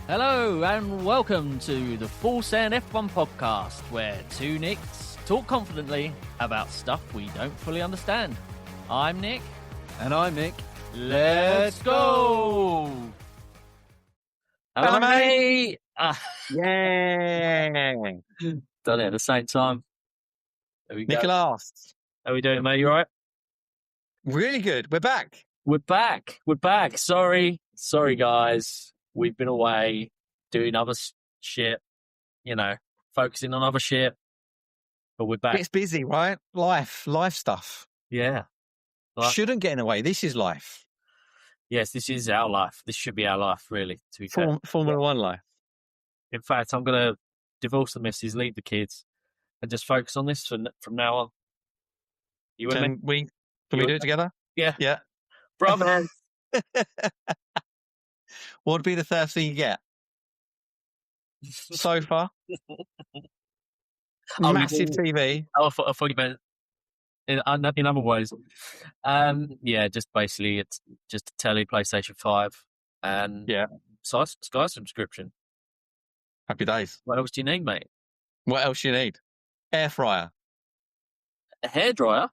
Hello and welcome to the Full Send F1 podcast, where two Nicks talk confidently about stuff we don't fully understand. I'm Nick. And I'm Nick. Let's go! Hello, mate! Yeah. Done it at the same time. There we go. Nicholas. How we doing, mate? You alright? Really good. We're back. We're back. Sorry, guys. We've been away doing other shit, focusing on other shit. But we're back. It's busy, right? Life stuff. Yeah. Shouldn't get in the way. This is life. Yes, this is our life. This should be our life, really, to be fair. Formula One life. In fact, I'm going to divorce the missus, leave the kids, and just focus on this from now on. You with me? Can we do it together? Yeah. Yeah. Bravo. What would be the first thing you get? Sofa. Massive TV. I thought you meant in other ways. Yeah, just basically it's just a telly, PlayStation 5, and Sky subscription. Happy days. What else do you need, mate? What else you need? Air fryer. A hairdryer?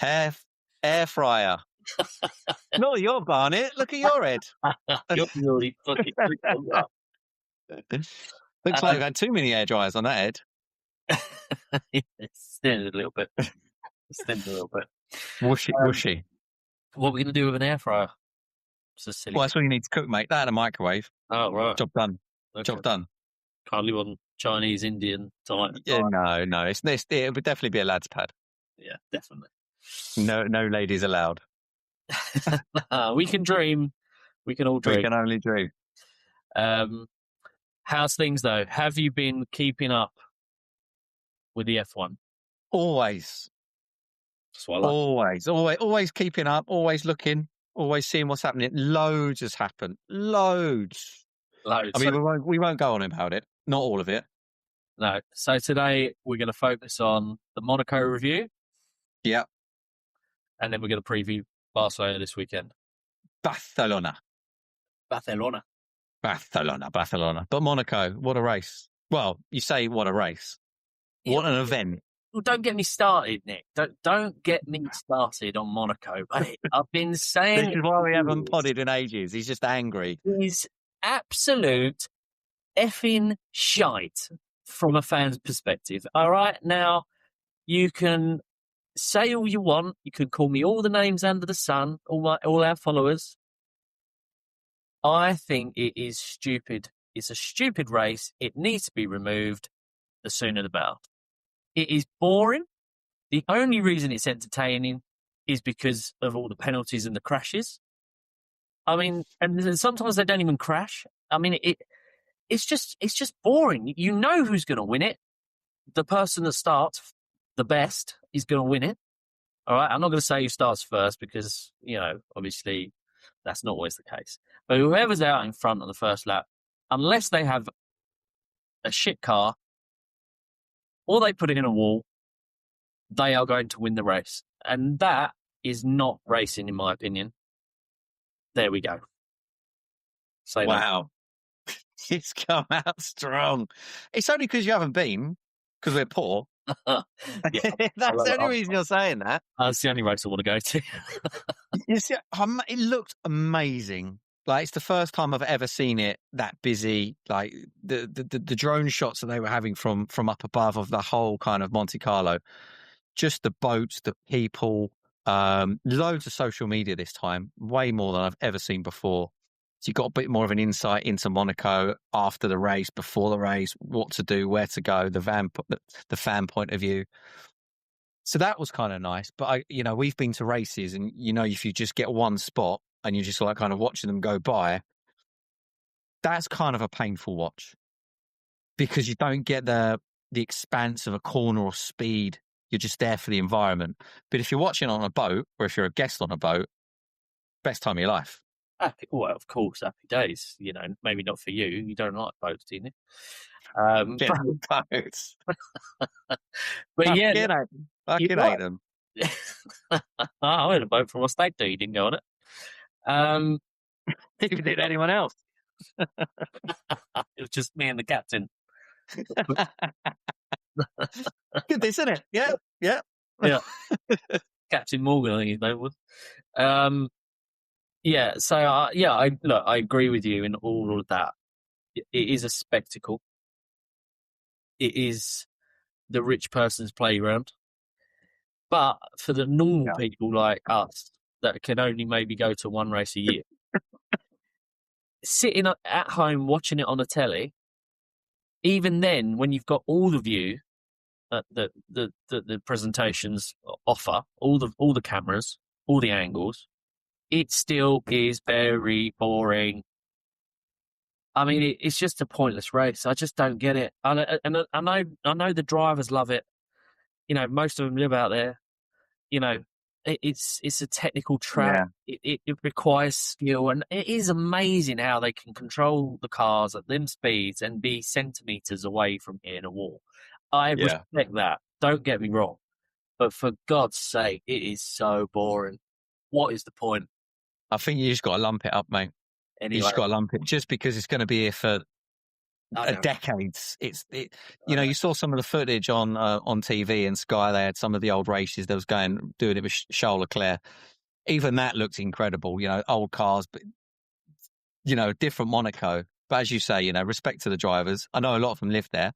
Air fryer. Not your Barnett. Look at your head. You're really fucking Looks like you've had too many air dryers on that head. It's thinning a little bit. Whooshy. What are we going to do with an air fryer? It's a silly. Well, that's what you need to cook, mate. That and a microwave. Oh, right. Job done. Okay. Job done. Can't live on Chinese, Indian type. Yeah, no. It would definitely be a lad's pad. Yeah, definitely. No ladies allowed. We can dream. We can all dream. We can only dream. How's things, though? Have you been keeping up with the F1? Always. That's what I like. Always keeping up, always looking, always seeing what's happening. Loads has happened. Loads. I mean, we won't go on about it. Not all of it. No. So today we're going to focus on the Monaco review. Yeah. And then we're going to preview Barcelona this weekend. Barcelona. But Monaco, what a race. Well, you say what a race. What an event. Well, don't get me started, Nick. Don't get me started on Monaco, mate. I've been saying... This is why we haven't podded in ages. He's just angry. He's absolute effing shite from a fan's perspective. All right? Now, you can say all you want. You can call me all the names under the sun, all our followers. I think it is stupid. It's a stupid race. It needs to be removed. The sooner the better. It is boring. The only reason it's entertaining is because of all the penalties and the crashes. I mean, and sometimes they don't even crash. I mean, it's just boring. You know who's going to win it. The person that starts the best is going to win it. All right. I'm not going to say who starts first because, obviously that's not always the case. But whoever's out in front on the first lap, unless they have a shit car or they put it in a wall, they are going to win the race. And that is not racing, in my opinion. There we go. Wow. It's come out strong. It's only because you haven't been, because we're poor. Yeah, that's the only reason you're saying that. That's the only race I want to go to. You see, it looked amazing. Like, it's the first time I've ever seen it that busy. Like the drone shots that they were having from up above of the whole kind of Monte Carlo, just the boats, the people, loads of social media this time, way more than I've ever seen before. So you got a bit more of an insight into Monaco after the race, before the race, what to do, where to go, the fan point of view. So that was kind of nice. But we've been to races, and if you just get one spot and you're just like kind of watching them go by, that's kind of a painful watch because you don't get the expanse of a corner or speed. You're just there for the environment. But if you're watching on a boat, or if you're a guest on a boat, best time of your life. Well, of course, happy days. Maybe not for you. You don't like boats, do you? Boats. But yeah, I can hate them. I had a boat from a stag do. You didn't go on it. Did anyone else? It was just me and the captain. Good, isn't it? Yeah, yeah. Captain Morgan, I think his name was. Yeah, so I agree with you in all of that. It is a spectacle. It is the rich person's playground. But for the normal people like us that can only maybe go to one race a year, sitting at home watching it on a telly, even then, when you've got all the view that the presentations offer, all the cameras, all the angles, it still is very boring. I mean, it's just a pointless race. I just don't get it. And I know the drivers love it. You know, most of them live out there. You know, it's a technical track. Yeah. It requires skill, and it is amazing how they can control the cars at them speeds and be centimeters away from hitting a wall. I respect that. Don't get me wrong, but for God's sake, it is so boring. What is the point? I think you just got to lump it up, mate. Anyway. You just got to lump it just because it's going to be here for decades. You know, you saw some of the footage on TV and Sky. They had some of the old races that was doing it with Charles Leclerc. Even that looked incredible. You know, old cars, but you know, different Monaco. But as you say, you know, respect to the drivers. I know a lot of them live there.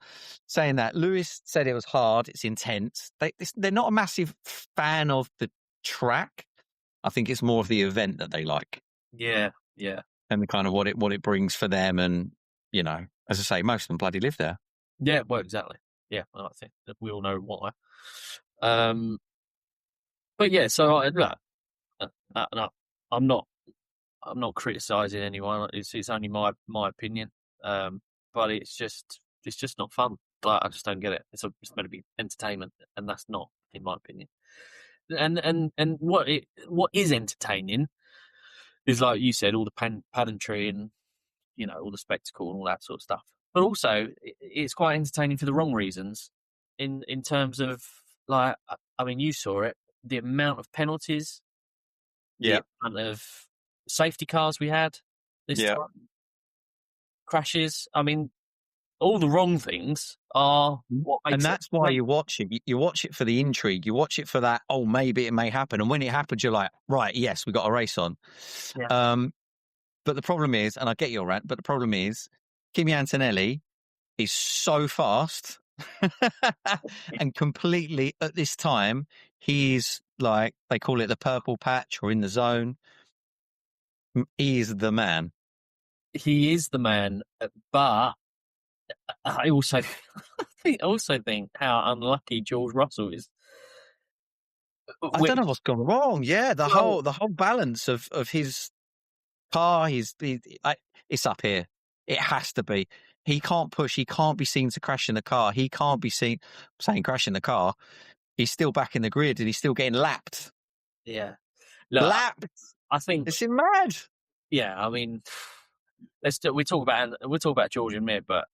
Saying that, Lewis said it was hard. It's intense. They're not a massive fan of the track. I think it's more of the event that they like. Yeah. And the kind of what it brings for them, and you know, as I say, most of them bloody live there. Yeah, well, exactly. Yeah, I think that we all know why. But yeah, so I'm not criticising anyone. It's only my opinion. But it's just not fun. Like, I just don't get it. It's meant to be entertainment, and that's not, in my opinion. And what is entertaining is, like you said, all the pedantry and, you know, all the spectacle and all that sort of stuff. But also, it's quite entertaining for the wrong reasons. In terms of, like, I mean, you saw it, the amount of penalties, the amount of safety cars we had this time, crashes. I mean, all the wrong things are what makes it. And that's why you watch it. You watch it for the intrigue. You watch it for that, oh, maybe it may happen. And when it happens, you're like, right, yes, we got a race on. Yeah. But the problem is, and I get your rant, but the problem is, Kimi Antonelli is so fast and completely, at this time, he's like, they call it the purple patch or in the zone. He is the man. He is the man, but I also think how unlucky George Russell is. I don't know what's gone wrong. Yeah, the whole balance of his car, it's up here. It has to be. He can't push. He can't be seen to crash in the car. He can't be seen saying crash in the car. He's still back in the grid and he's still getting lapped. Yeah, lapped. I think it's mad. Yeah, I mean, we'll talk about George in a minute, but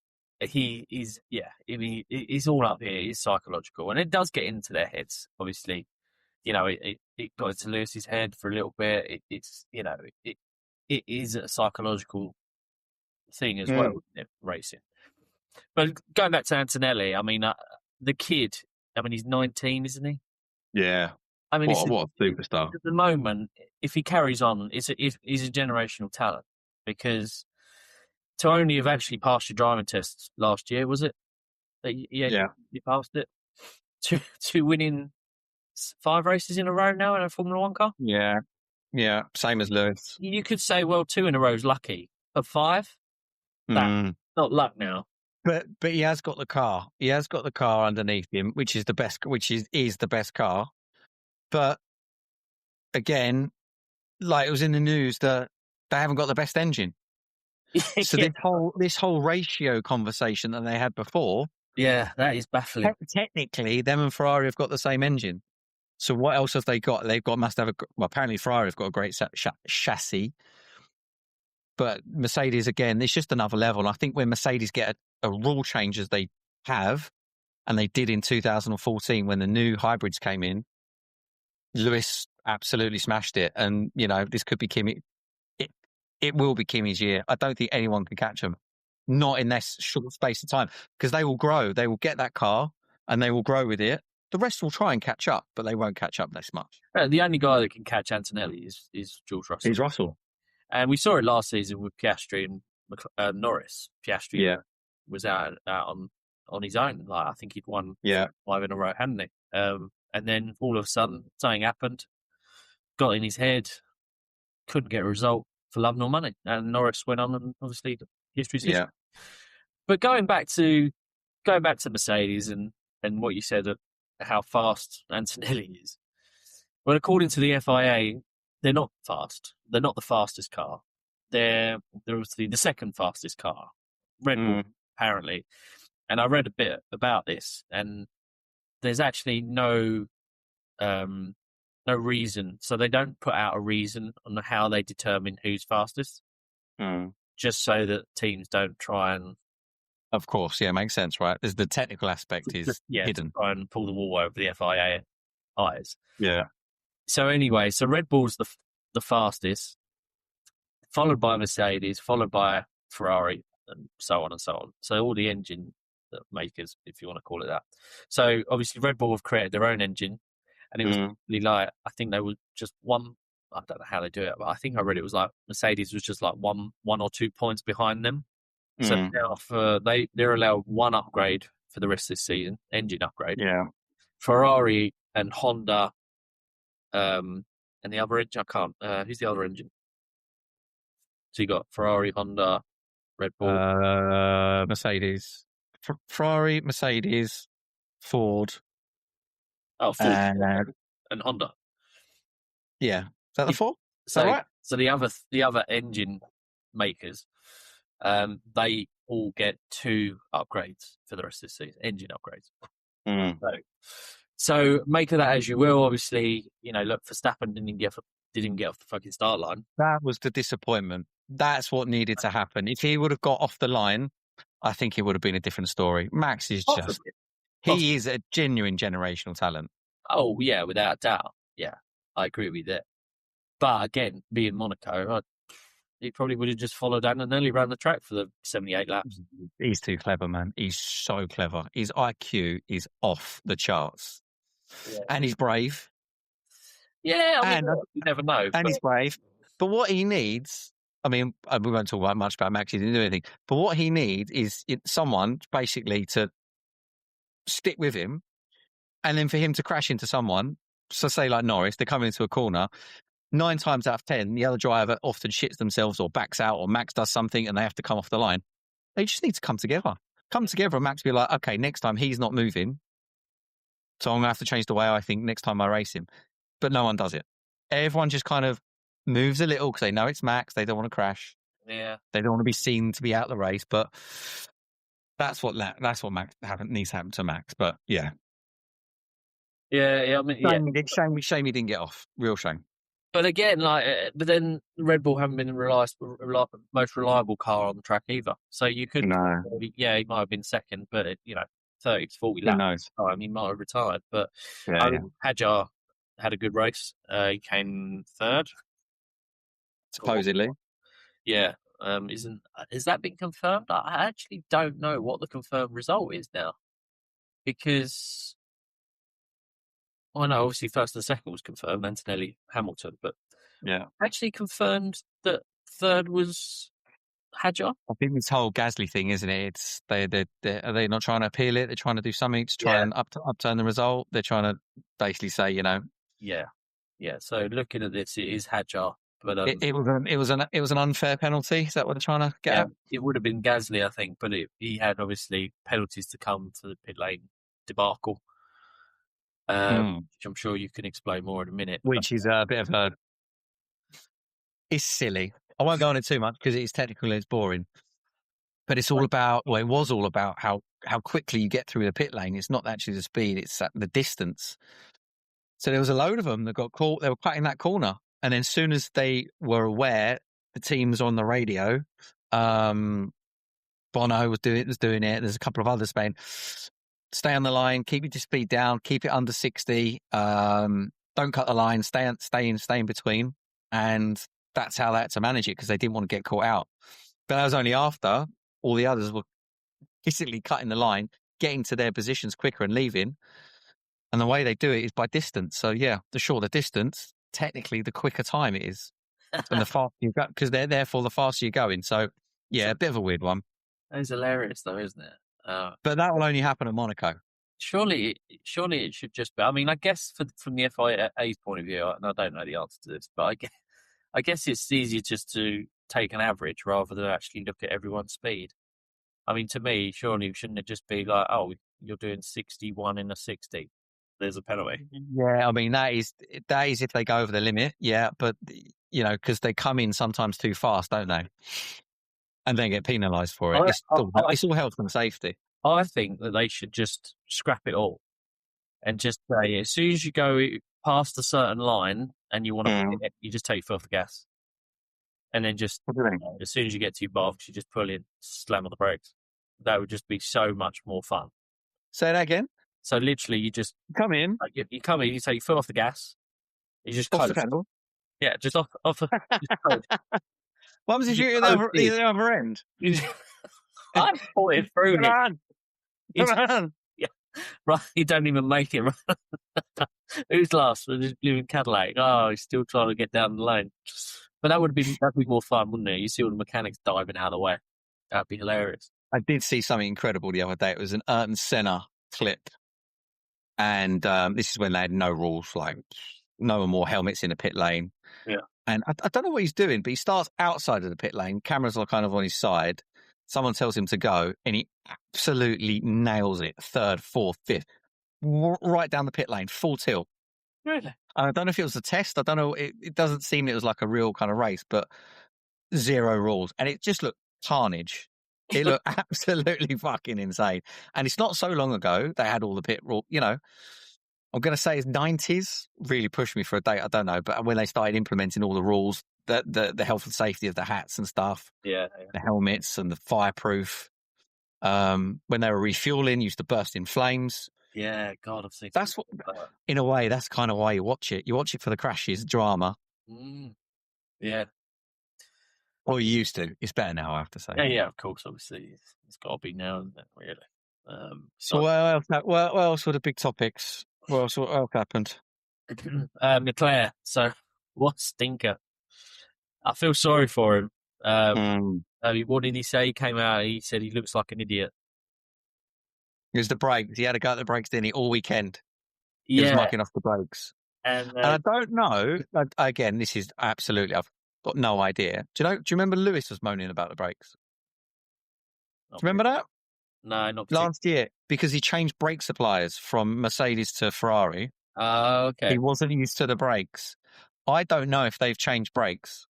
he's it's all up here. It's psychological, and it does get into their heads. Obviously, you know, it got into Lewis's head for a little bit. It's you know, it is a psychological thing as well, racing. But going back to Antonelli, I mean, the kid. I mean, he's 19, isn't he? Yeah. I mean, what a superstar. At the moment, if he carries on, he's a generational talent, because to only have actually passed your driving tests last year, was it? You passed it. To winning 5 races in a row now in a Formula 1 car? Yeah, same as Lewis. You could say, well, 2 in a row is lucky. But 5? That's not luck now. But he has got the car. He has got the car underneath him, which is the best car. But again, like it was in the news that they haven't got the best engine. So this whole ratio conversation that they had before. Yeah, that is baffling. Technically, them and Ferrari have got the same engine. So what else have they got? Apparently Ferrari have got a great chassis. But Mercedes, again, it's just another level. And I think when Mercedes get a rule change as they have, and they did in 2014 when the new hybrids came in, Lewis absolutely smashed it. And, you know, this could be Kimi. it will be Kimi's year. I don't think anyone can catch him, not in this short space of time, because they will grow. They will get that car and they will grow with it. The rest will try and catch up, but they won't catch up this much. The only guy that can catch Antonelli is George Russell. He's Russell. And we saw it last season with Piastri and Norris. Piastri was out on his own. Like, I think he'd won 5 in a row, hadn't he? And then all of a sudden, something happened, got in his head, couldn't get a result for love nor money. And Norris went on, and obviously history's history. But going back to Mercedes and what you said, how fast Antonelli is. Well, according to the FIA, they're not fast. They're not the fastest car. They're obviously the second fastest car, Red Bull, apparently. And I read a bit about this, and there's actually no reason. So they don't put out a reason on how they determine who's fastest, just so that teams don't try and. Of course, yeah, makes sense, right? There's the technical aspect is hidden. Try and pull the wool over the FIA eyes. Yeah. So anyway, Red Bull's the fastest, followed by Mercedes, followed by Ferrari, and so on and so on. So all the engine makers, if you want to call it that. So obviously Red Bull have created their own engine, and it was really like, I think they were just one. I don't know how they do it, but I think I read it was like Mercedes was just like one or 2 points behind them. So now they're allowed one upgrade for the rest of this season, engine upgrade. Yeah. Ferrari and Honda, and the other engine, I can't. Who's the other engine? So you got Ferrari, Honda, Red Bull, Mercedes, Ferrari, Mercedes, Ford. Oh, Ford and Honda. Yeah, is that the four? So, right? So the other engine makers, they all get 2 upgrades for the rest of the season, engine upgrades. So make of that as you will. Obviously, look, Verstappen didn't get off the fucking start line. That was the disappointment. That's what needed to happen. If he would have got off the line, I think it would have been a different story. Max is he is a genuine generational talent. Oh, yeah, without doubt. Yeah, I agree with that. But again, being Monaco, he probably would have just followed Antonelli around the track for the 78 laps. He's too clever, man. He's so clever. His IQ is off the charts. Yeah. And he's brave. Yeah, I mean, you never know. And he's brave. But what he needs, I mean, we won't talk much about Max, he didn't do anything. But what he needs is someone basically to stick with him, and then for him to crash into someone. So say like Norris, they're coming into a corner. 9 times out of 10, the other driver often shits themselves or backs out, or Max does something and they have to come off the line. They just need to come together. And Max be like, okay, next time he's not moving, so I'm going to have to change the way I think next time I race him. But no one does it. Everyone just kind of moves a little because they know it's Max. They don't want to crash. Yeah. They don't want to be seen to be out of the race. But that's what Max needs to happen to Max. But yeah. Yeah. I mean, shame he didn't get off. Real shame. But again, but then Red Bull haven't been the most reliable car on the track either. So you could, he might have been second, but 30 to 40 laps. He might have retired. But Hadjar had a good race. He came third, supposedly. Yeah. Has that been confirmed? I actually don't know what the confirmed result is now, because. I know, obviously, first and second was confirmed, Antonelli, Hamilton, but actually confirmed that third was Hadjar. I think this whole Gasly thing, isn't it? It's are they not trying to appeal it? They're trying to do something to try and upturn the result. They're trying to basically say, Yeah. So looking at this, it is Hadjar, but it was an unfair penalty. Is that what they're trying to get at? It would have been Gasly, I think, but he had obviously penalties to come for the pit lane debacle. Which I'm sure you can explain more in a minute. Which is a bit of it's silly. I won't go on it too much because it's technical and it's boring. But it's all about, it was all about how quickly you get through the pit lane. It's not actually the speed, it's the distance. So there was a load of them that got caught. They were cutting that corner. And then as soon as they were aware, the teams on the radio, Bono was doing it. There's a couple of others saying, stay on the line, keep your speed down, keep it under 60. Don't cut the line, stay in between. And that's how they had to manage it because they didn't want to get caught out. But that was only after all the others were basically cutting the line, getting to their positions quicker and leaving. And the way they do it is by distance. So yeah, the shorter distance, technically the quicker time it is. And the faster you go, because therefore the faster you're going. So yeah, a bit of a weird one. That is hilarious though, isn't it? But that will only happen at Monaco. Surely it should just be. I mean, I guess from the FIA's point of view, and I don't know the answer to this, but I guess it's easier just to take an average rather than actually look at everyone's speed. I mean, to me, surely shouldn't it just be like, oh, you're doing 61 in a 60? There's a penalty. Yeah, I mean that is if they go over the limit. Yeah, but because they come in sometimes too fast, don't they? And then get penalised for it. It's all health and safety. I think that they should just scrap it all and just say, as soon as you go past a certain line and you want to hit it, you just take your foot off the gas. And then just, as soon as you get to your box, you just pull in, slam on the brakes. That would just be so much more fun. Say that again? So literally, you just come in. You come in, you take your foot off the gas. You just off the pedal. Yeah, just off. Just what happens if you're at the other end? I'm pulling through Come on. Yeah, right. You don't even make it. Who's last? Just blue Cadillac. Oh, he's still trying to get down the lane. But that'd be more fun, wouldn't it? You see all the mechanics diving out of the way. That'd be hilarious. I did see something incredible the other day. It was an Ayrton Senna clip. And this is when they had no rules, like no more helmets in the pit lane. Yeah. And I don't know what he's doing, but he starts outside of the pit lane. Cameras are kind of on his side. Someone tells him to go, and he absolutely nails it. Third, fourth, fifth, right down the pit lane, full tilt. Really? I don't know if it was a test. I don't know. It doesn't seem it was like a real kind of race, but zero rules. And it just looked carnage. It looked absolutely fucking insane. And it's not so long ago they had all the pit rule, I'm going to say it's 90s, really pushed me for a date. I don't know. But when they started implementing all the rules, the health and safety of the hats and stuff, the helmets and the fireproof, when they were refueling, used to burst in flames. Yeah, God, I've seen that's what, in a way, that's kind of why you watch it. You watch it for the crashes, drama. Yeah. Or you used to. It's better now, I have to say. Yeah, of course. Obviously, it's got to be now, isn't it, really? So what else were the big topics? What else happened? Leclerc. So, what stinker. I feel sorry for him. What did he say? He came out, he said he looks like an idiot. It was the brakes. He had a go at the brakes, didn't he, all weekend? He was mucking off the brakes. And I don't know. Again, this is absolutely... I've got no idea. Do you remember Lewis was moaning about the brakes? Do you remember that? No, not last year, because he changed brake suppliers from Mercedes to Ferrari. Okay. He wasn't used to the brakes. I don't know if they've changed brakes.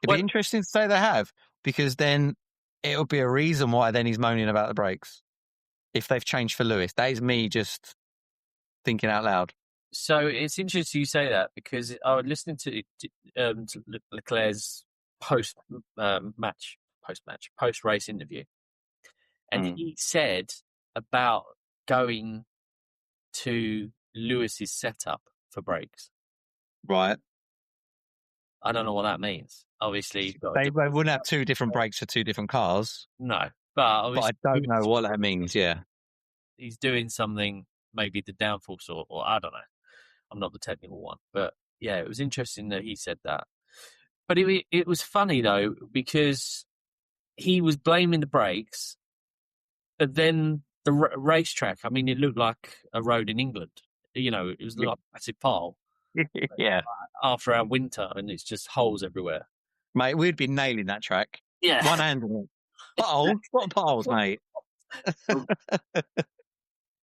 It'd be interesting to say they have, because then it'll be a reason why then he's moaning about the brakes. If they've changed for Lewis. That is me just thinking out loud. So it's interesting you say that, because I was listening to Leclerc's post-race interview. And he said about going to Lewis's setup for brakes. Right. I don't know what that means. Obviously, they wouldn't have two different brakes for two different cars. No, but I don't know what that means. Yeah, he's doing something, maybe the downforce, or I don't know. I'm not the technical one, but yeah, it was interesting that he said that. But it was funny though, because he was blaming the brakes, but then the racetrack. I mean, it looked like a road in England. It was like a massive pile. Yeah. After our winter, and it's just holes everywhere. Mate, we'd be nailing that track. Yeah. One hand on it. Potholes? What potholes, mate?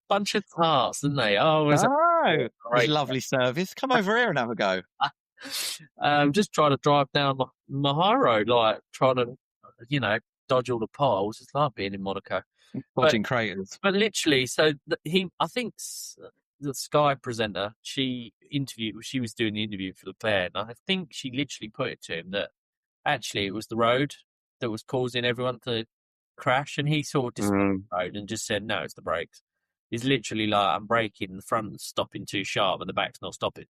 Bunch of tarts, didn't they? Great. Lovely service. Come over here and have a go. Just trying to drive down my high road, like trying to, dodge all the potholes. It's like being in Monaco. Dodging craters. But literally, so I think the Sky presenter, she was doing the interview for Leclerc, and I think she literally put it to him that actually it was the road that was causing everyone to crash, and he sort of dismissed the road and just said, no, it's the brakes. He's literally like, I'm braking, the front's stopping too sharp and the back's not stopping.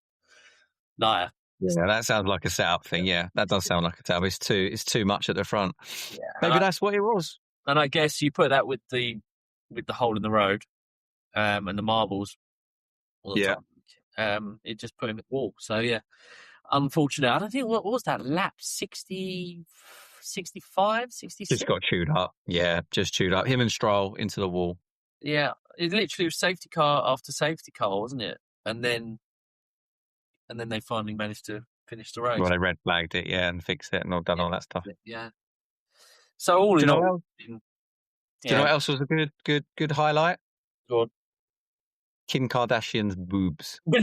Like, Yeah, that sounds like a setup thing. Yeah, that does sound like a setup. It's too much at the front. Yeah, Maybe that's what it was. and I guess you put that with the hole in the road, and the marbles all the time. It just put him at the wall. So yeah, unfortunate. I don't think what was that lap 60, 65, 66? Just got chewed up. Yeah, just chewed up. Him and Stroll into the wall. Yeah, it literally was safety car after safety car, wasn't it? And then they finally managed to finish the race. Well, they red flagged it, yeah, and fixed it and all done all that stuff. Yeah. So all in all, do you know what else was a good highlight? Go on. Kim Kardashian's boobs. Yeah.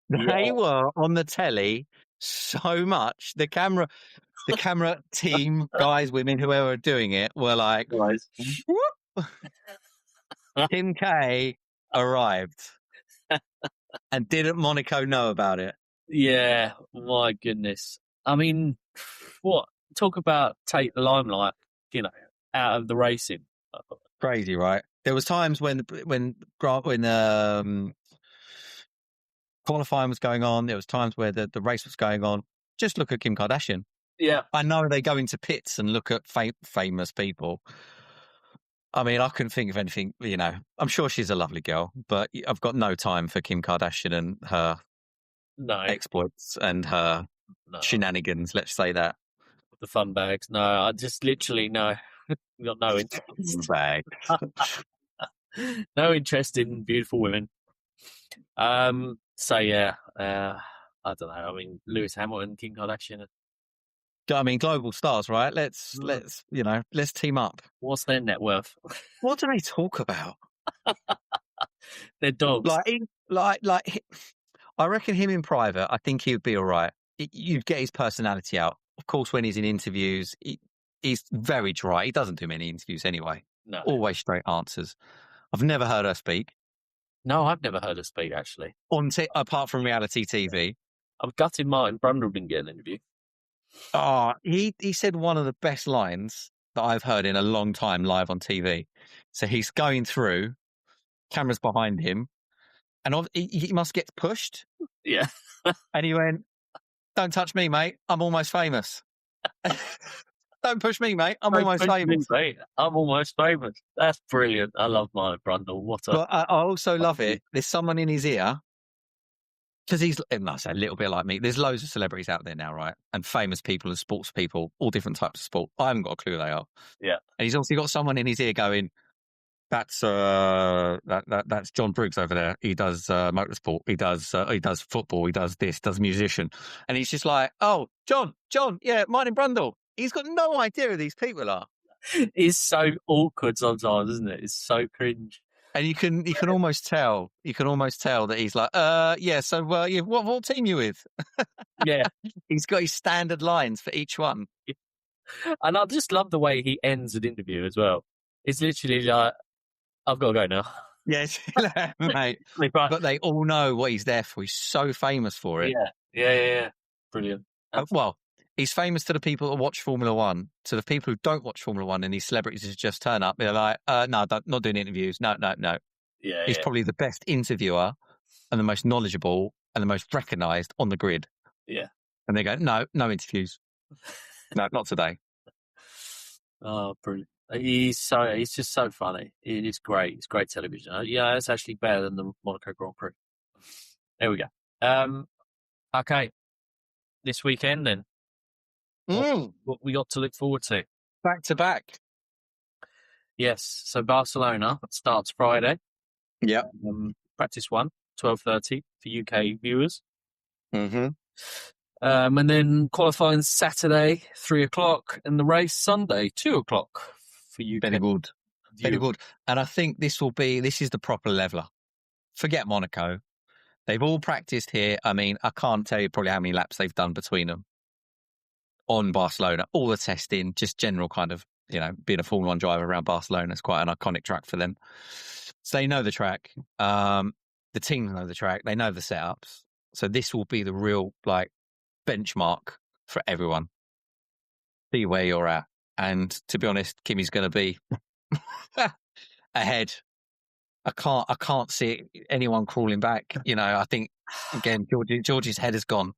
They were on the telly so much. The camera team, guys, women, whoever are doing it, were like, whoop. Kim K arrived. And didn't Monaco know about it? Yeah, my goodness. I mean, what? Talk about take the limelight, out of the racing. Crazy, right? There was times when qualifying was going on. There was times where the race was going on. Just look at Kim Kardashian. Yeah. I know they go into pits and look at famous people. I mean, I couldn't think of anything, I'm sure she's a lovely girl, but I've got no time for Kim Kardashian and her exploits and her shenanigans, let's say that. The fun bags. No, I just literally, no. Got no interest. No interest in beautiful women. So yeah, I don't know. I mean, Lewis Hamilton, Kim Kardashian. I mean, global stars, right? Let's team up. What's their net worth? What do they talk about? Their dogs. Like. I reckon him in private, I think he'd be all right. You'd get his personality out. Of course, when he's in interviews, he's very dry. He doesn't do many interviews anyway. No. Always straight answers. I've never heard her speak. No, I've never heard her speak, actually. Apart from reality TV. I'm gutted Martin Brundle didn't get an interview. Oh, he said one of the best lines that I've heard in a long time live on TV. So he's going through, cameras behind him, and he must get pushed. Yeah. And he went, "Don't touch me, mate. I'm almost famous." Don't push me, mate. I'm almost famous. I'm almost famous. That's brilliant. I love Martin Brundle. But I also love it. There's someone in his ear. Because it must say a little bit like me. There's loads of celebrities out there now, right? And famous people and sports people, all different types of sport. I haven't got a clue who they are. Yeah. And he's obviously got someone in his ear going, that's John Briggs over there. He does motorsport. He does football. He does this. Does musician. And he's just like, oh, John, yeah, Martin Brundle. He's got no idea who these people are. It's so awkward sometimes, isn't it? It's so cringe. And you can almost tell. You can almost tell that he's like, yeah. So, what team you with? Yeah, he's got his standard lines for each one. And I just love the way he ends an interview as well. It's literally like, I've got to go now. Yes, mate. But they all know what he's there for. He's so famous for it. Yeah. Brilliant. Well, he's famous to the people that watch Formula One. To the people who don't watch Formula One and these celebrities just turn up, they're like, no, not doing interviews. No. Yeah, he's probably the best interviewer and the most knowledgeable and the most recognised on the grid. Yeah. And they go, no interviews. No, not today. Oh, brilliant. He's just so funny. It is great. It's great television. Yeah, it's actually better than the Monaco Grand Prix. There we go. Okay. This weekend then. What we got to look forward to? Back to back. Yes. So Barcelona starts Friday. Yeah. Practice 1, 12:30 for UK viewers. Mm-hmm. And then qualifying Saturday, 3:00, and the race Sunday, 2:00 for UK. Very good. And I think this is the proper leveler. Forget Monaco. They've all practiced here. I mean, I can't tell you probably how many laps they've done between them on Barcelona. All the testing, just general kind of, being a Formula 1 driver around Barcelona is quite an iconic track for them. So they know the track. The teams know the track. They know the setups. So this will be the real, benchmark for everyone. See where you're at. And to be honest, Kimi's going to be ahead I can't see anyone crawling back. I think again, George's head has gone.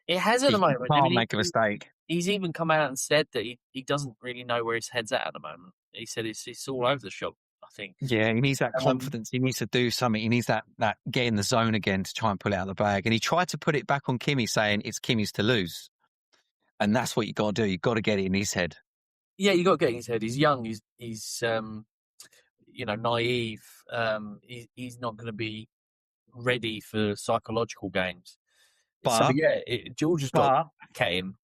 It has at the He moment. I can't mean, make a mistake. he's even come out and said that he doesn't really know where his head's at the moment. He said it's all over the shop, I think. Yeah, he needs that confidence. He needs to do something. He needs that get in the zone again to try and pull it out of the bag. And he tried to put it back on Kimi, saying it's Kimi's to lose. And that's what you got to do. You got to get it in his head. Yeah, you got to get in his head. He's young. He's naive. He's not going to be ready for psychological games. But George has got to back at him.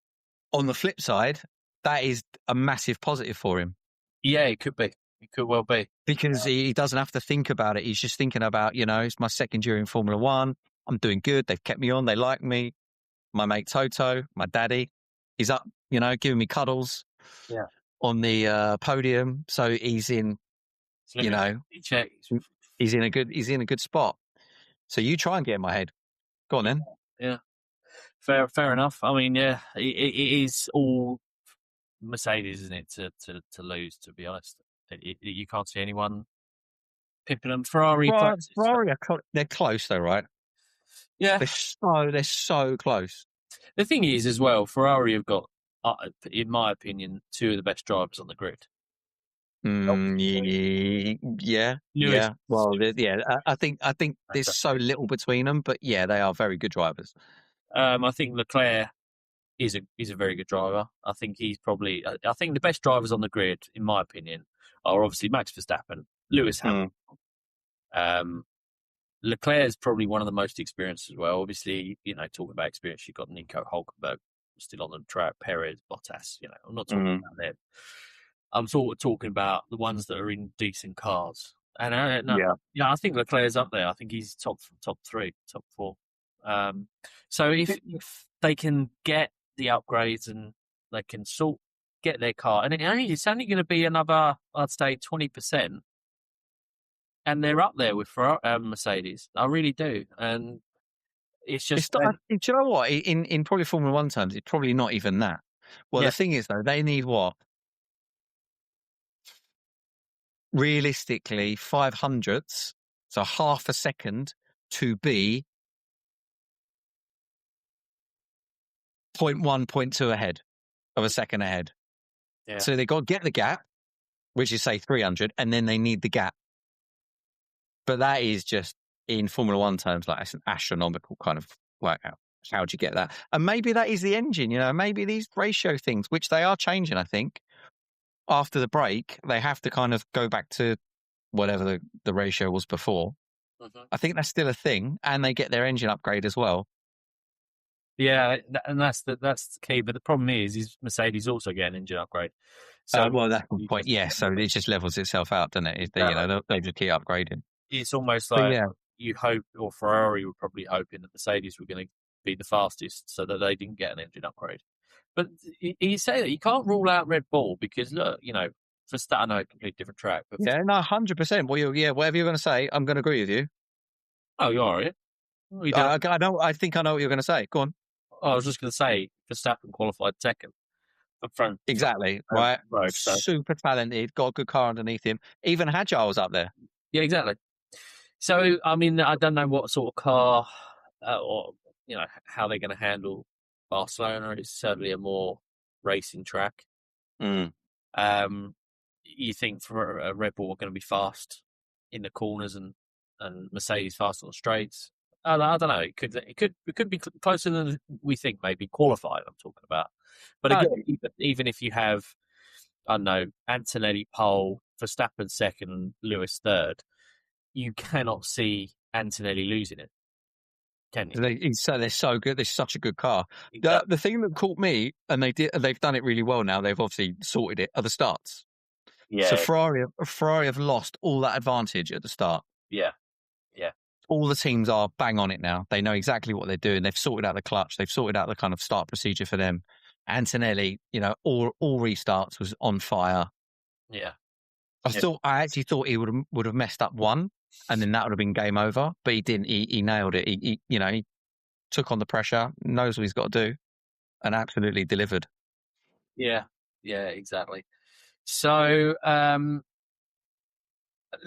On the flip side, that is a massive positive for him. Yeah, it could be. It could well be. Because he doesn't have to think about it. He's just thinking about, it's my second year in Formula One. I'm doing good. They've kept me on. They like me. My mate Toto, my daddy, he's up, giving me cuddles on the podium. So he's in, he's in a good spot. So you try and get in my head. Go on then. Yeah. Fair enough. I mean, yeah, it is all Mercedes, isn't it, to lose, to be honest. You can't see anyone pipping them. Ferrari, they're close though, right? Yeah. They're so close. The thing is, as well, Ferrari have got, in my opinion, two of the best drivers on the grid. Yeah. Well, I think there's so little between them, but yeah, they are very good drivers. I think Leclerc is a very good driver. I think he's probably. I think the best drivers on the grid, in my opinion, are obviously Max Verstappen, Lewis Hamilton. Leclerc is probably one of the most experienced as well. Obviously, talking about experience, you've got Nico Hulkenberg still on the track, Perez, Bottas. I'm not talking about them. I'm sort of talking about the ones that are in decent cars. And I think Leclerc's up there. I think he's top three, top four. So if they can get the upgrades and they can get their car, and it's only going to be another, I'd say, 20%. And they're up there with Mercedes. I really do. And it's just... do you know what? In probably Formula One terms, it's probably not even that. Well, the thing is, though, they need what? Realistically, 500ths, so half a second, to be 0.1, 0.2 ahead of a second ahead. Yeah. So they've got to get the gap, which is, say, 300, and then they need the gap. But that is just, in Formula One terms, like it's an astronomical kind of, like, how do you get that? And maybe that is the engine, maybe these ratio things, which they are changing, I think. After the break, they have to kind of go back to whatever the ratio was before. Mm-hmm. I think that's still a thing, and they get their engine upgrade as well. Yeah, and that's the key. But the problem is Mercedes also get an engine upgrade. So that's the point. Yeah, so it just levels itself out, doesn't it? They just keep upgrading. It's almost like you hope, or Ferrari were probably hoping that Mercedes were going to be the fastest, so that they didn't get an engine upgrade. But you say that you can't rule out Red Bull because look, Verstappen, I know a completely different track. But 100%. Well, whatever you're going to say, I'm going to agree with you. Oh, you are, yeah? I know. I think I know what you're going to say. Go on. I was just going to say Verstappen qualified second. Exactly. Right. Super talented, got a good car underneath him. Even Hadjar was up there. Yeah, exactly. So, I mean, I don't know what sort of car or, how they're going to handle Barcelona. It's certainly a more racing track. You think for a Red Bull are going to be fast in the corners and Mercedes fast on the straights. I don't know. It could be closer than we think. Maybe qualified. I'm talking about. But again, even if you have, I don't know, Antonelli pole, Verstappen second, and Lewis third, you cannot see Antonelli losing it. Can you? They're so good. They're such a good car. Exactly. The thing that caught me, and they've done it really well now. They've obviously sorted it. Are the starts. Yeah. So Ferrari have lost all that advantage at the start. Yeah. All the teams are bang on it now. They know exactly what they're doing. They've sorted out the clutch. They've sorted out the kind of start procedure for them. Antonelli, all restarts was on fire. Yeah. I actually thought he would have messed up one, and then that would have been game over. But he didn't. He nailed it. He took on the pressure, knows what he's got to do, and absolutely delivered. Yeah, exactly. So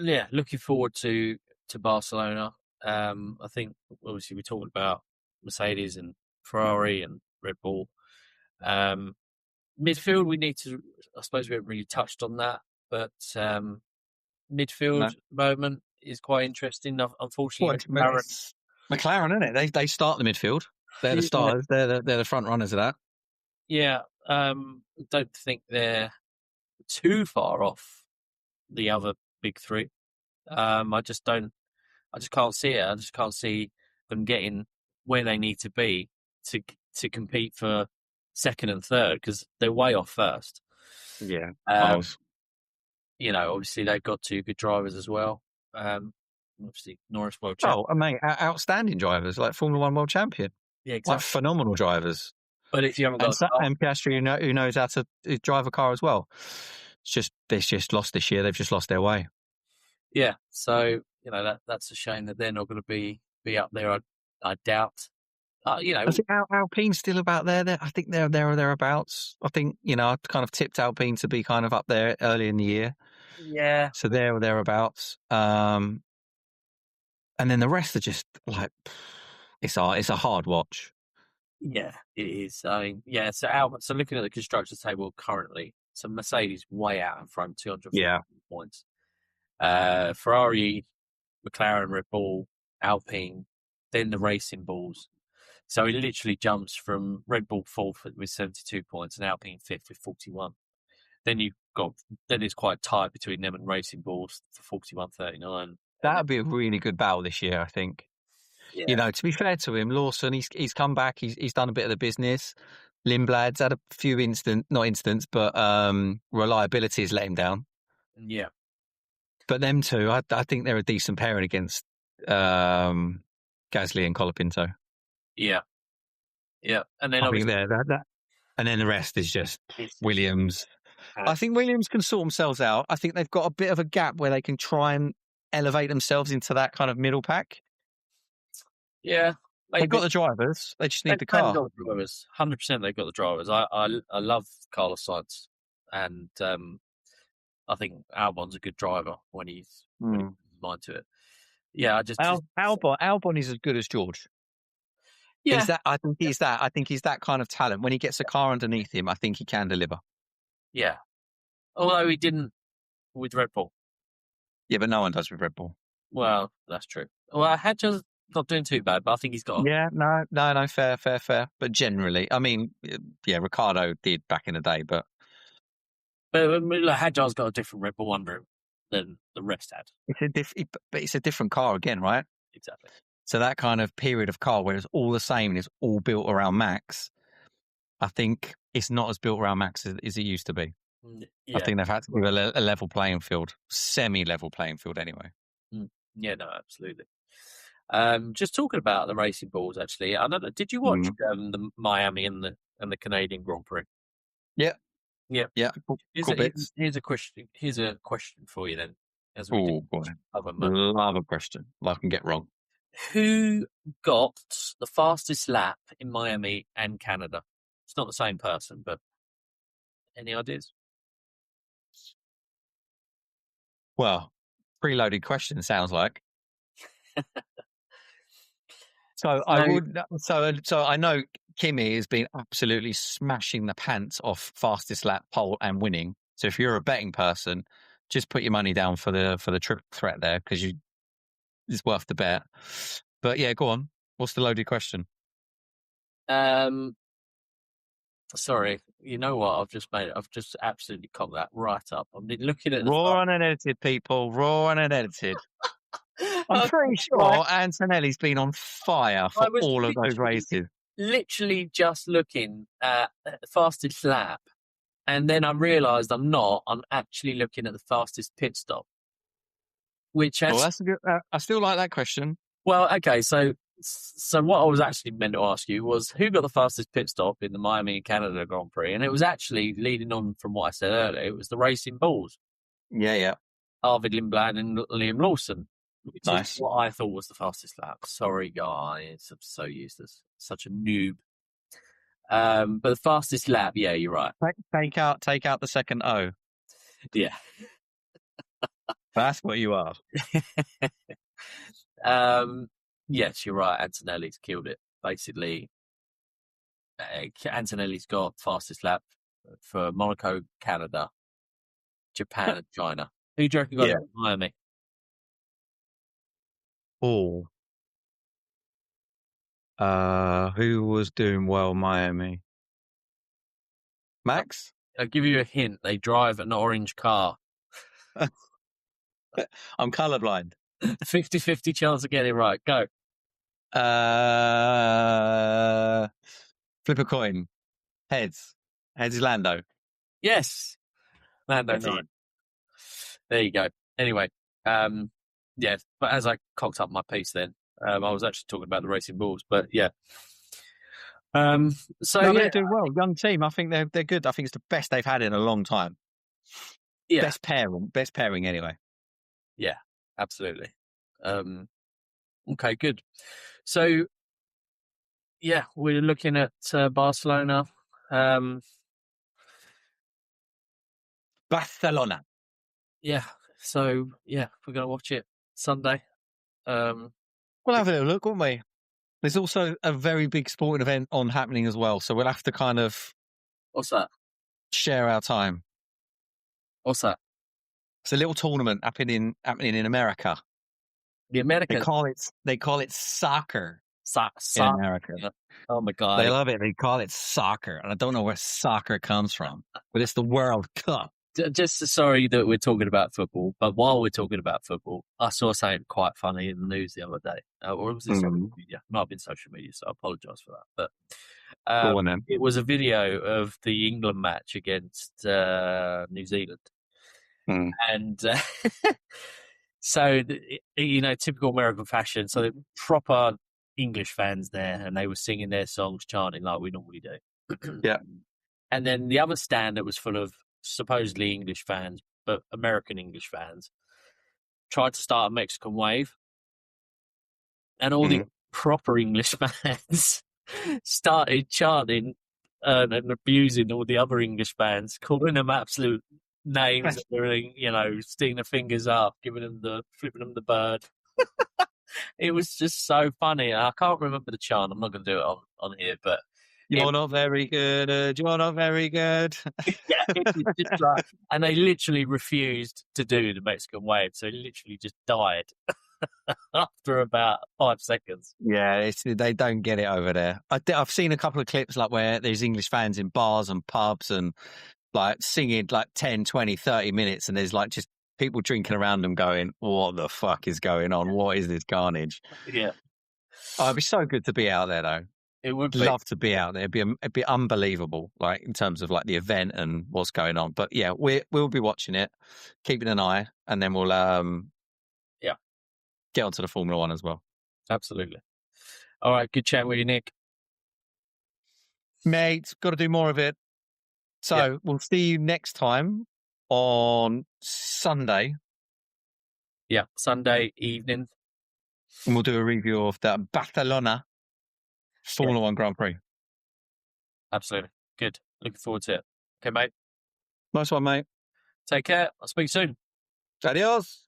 Yeah, looking forward to Barcelona. I think obviously we talked about Mercedes and Ferrari and Red Bull. Midfield, we need to. I suppose we haven't really touched on that, but midfield No. at the moment is quite interesting. Well, Unfortunately, it's McLaren, isn't it? They start the midfield. They're the yeah, stars. They're the front runners of that. yeah. Don't think they're too far off the other big three. I just don't. I just can't see it. I just can't see them getting where they need to be to compete for second and third because they're way off first. Yeah. Um, obviously they've got two good drivers as well. Obviously Norris world champion. Oh, mate, outstanding drivers, like Formula One world champion. Yeah, Like exactly. phenomenal drivers. But if you haven't got And Piastri, who knows how to drive a car as well. They've just lost this year. They've just lost their way. yeah, so that's a shame that they're not going to be up there. I doubt. I think Alpine's still about there. I think they're there or thereabouts. I think I kind of tipped Alpine to be kind of up there early in the year. Yeah. So there or thereabouts. And then the rest are just like it's a hard watch. Yeah, it is. I mean, yeah. So looking at the constructors table currently, so Mercedes way out in front, 240 points. Ferrari, McLaren, Red Bull, Alpine, then the Racing Bulls. So it literally jumps from Red Bull fourth with 72 points and Alpine fifth with 41. Then it's quite tight between them and Racing Bulls for 41-39. That would be a really good battle this year, I think. Yeah. To be fair to him, Lawson, he's come back. He's done a bit of the business. Lindblad's had a few reliability has let him down. Yeah. But them two, I think they're a decent pairing against Gasly and Colapinto. Yeah. Yeah. And then I think that. And then the rest is just Williams. I think Williams can sort themselves out. I think they've got a bit of a gap where they can try and elevate themselves into that kind of middle pack. Yeah. They've got the drivers. They just need the car. 100% they've got the drivers. I love Carlos Sainz. And I think Albon's a good driver when he's mind to it. Yeah, Albon is as good as George. Yeah. I think he's that kind of talent. When he gets a car underneath him, I think he can deliver. Yeah. Although he didn't with Red Bull. Yeah, but no one does with Red Bull. Well, that's true. Well, Hadjar's not doing too bad, but I think he's got... Yeah, no, fair. But generally, I mean, yeah, Ricardo did back in the day, but... But Hadjar's got a different Red Bull under him than the rest had. It's a different car again, right? Exactly. So that kind of period of car where it's all the same and it's all built around Max, I think it's not as built around Max as it used to be. Yeah. I think they've had to do a level playing field, semi-level playing field anyway. Yeah, no, absolutely. Just talking about the Racing Bulls, actually, I don't know. Did you watch the Miami and the Canadian Grand Prix? Yeah. Here's a question for you then. As we oh boy, love a question. Life can get wrong. Who got the fastest lap in Miami and Canada? It's not the same person, but any ideas? Well, preloaded question sounds like. So I know Kimi has been absolutely smashing the pants off fastest lap, pole, and winning. So if you're a betting person, just put your money down for the triple threat there because it's worth the bet. But yeah, go on. What's the loaded question? Sorry, you know what? I've just absolutely cocked that right up. I've been looking at raw and unedited, people. Raw and unedited. I'm pretty sure Antonelli's been on fire for all of those races. Literally just looking at the fastest lap, and then I realised I'm not. I'm actually looking at the fastest pit stop. That's a good. I still like that question. Well, okay, so what I was actually meant to ask you was who got the fastest pit stop in the Miami and Canada Grand Prix, and it was actually leading on from what I said earlier. It was the Racing Bulls. Yeah. Arvid Lindblad and Liam Lawson. Which nice. Is what I thought was the fastest lap. Sorry, guys. I'm so useless. Such a noob. But the fastest lap, yeah, you're right. Take out the second O. Yeah. That's what you are. Yes, you're right. Antonelli's killed it. Basically, Antonelli's got fastest lap for Monaco, Canada, Japan, and China. Who do you reckon got Yeah. it? Miami. Oh. Who was doing well, Miami? Max? I'll give you a hint. They drive an orange car. I'm colorblind. 50-50 chance of getting it right. Go. Flip a coin. Heads. Heads is Lando. Yes. Lando That's it. Norris. There you go. Anyway, yeah, but as I cocked up my piece then, I was actually talking about the Racing Bulls, but yeah. So No, yeah, they're doing well. Young team. I think they're good. I think it's the best they've had in a long time. yeah, Best pairing anyway. yeah, absolutely. Okay, good. So yeah, we're looking at Barcelona. Barcelona. Yeah, so yeah, we're gonna watch it Sunday. We'll have a little look, won't we? There's also a very big sporting event on happening as well, so we'll have to kind of What's that? share our time. What's that? It's a little tournament happening in America. The Americans. They call it soccer in Soccer. America. Oh my god! They love it. They call it soccer, and I don't know where soccer comes from, but it's the World Cup. Just sorry that we're talking about football, but while we're talking about football, I saw something quite funny in the news the other day. Or was it social media? Might have been social media, so I apologise for that. But Go on then. it was a video of the England match against New Zealand. And so, typical American fashion. So the proper English fans there, and they were singing their songs, chanting like we normally do. Yeah. And then the other stand that was full of supposedly English fans, but American English fans, tried to start a Mexican wave. And all the proper English fans started chanting and abusing all the other English fans, calling them absolute names, and everything, sticking their fingers up, flipping them the bird. It was just so funny. I can't remember the chant. I'm not going to do it on here, but You're not very good. You're not very good. Yeah, it was just like, and they literally refused to do the Mexican wave, so it literally just died after about 5 seconds. Yeah, they don't get it over there. I've seen a couple of clips like where there's English fans in bars and pubs and like singing like 10, 20, 30 minutes, and there's like just people drinking around them going, what the fuck is going on? What is this carnage? Yeah. Oh, it'd be so good to be out there though. It would be. Love to be out there. It'd be unbelievable, like in terms of like the event and what's going on. But yeah, we'll be watching it, keeping an eye, and then we'll get onto the Formula One as well. Absolutely. All right, good chat with you, Nick. Mate, got to do more of it. So we'll see you next time on Sunday. Yeah, Sunday evening. And we'll do a review of the Barcelona Formula One Grand Prix. Absolutely. Good. Looking forward to it. Okay, mate. Nice one, mate. Take care. I'll speak soon. Adios.